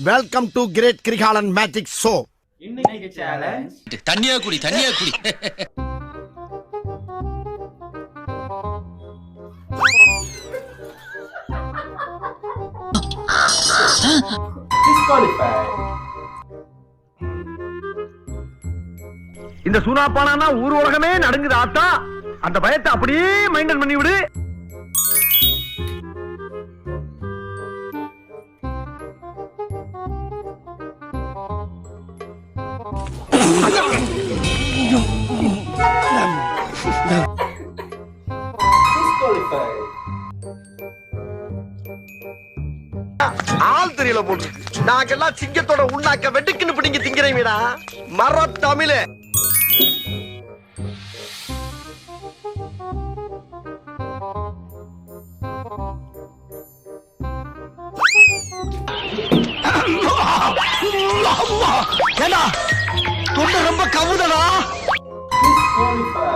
Welcome to great Kirikalan magic show. இன்னைக்கு challenge தண்ணியா குடி. டிஸ்குவாலிஃபை. இந்த சூனாப்பானா ஊர் உலகமே நடுங்குது ஆத்தா. அந்த பயத்தை அப்படியே மைண்டன் பண்ணி விடு. டிஸ்குவாலிஃபை. ஆள் தெரியல போட்டு நாங்கெல்லாம் சிங்கத்தோட உண்ணாக்க வெட்டுக்குன்னு பிடிங்க திங்கிறீங்கடா மர தமிழ். ஏண்டா தொண்டை ரொம்ப கவுதடா. டிஸ்குவாலிஃபை.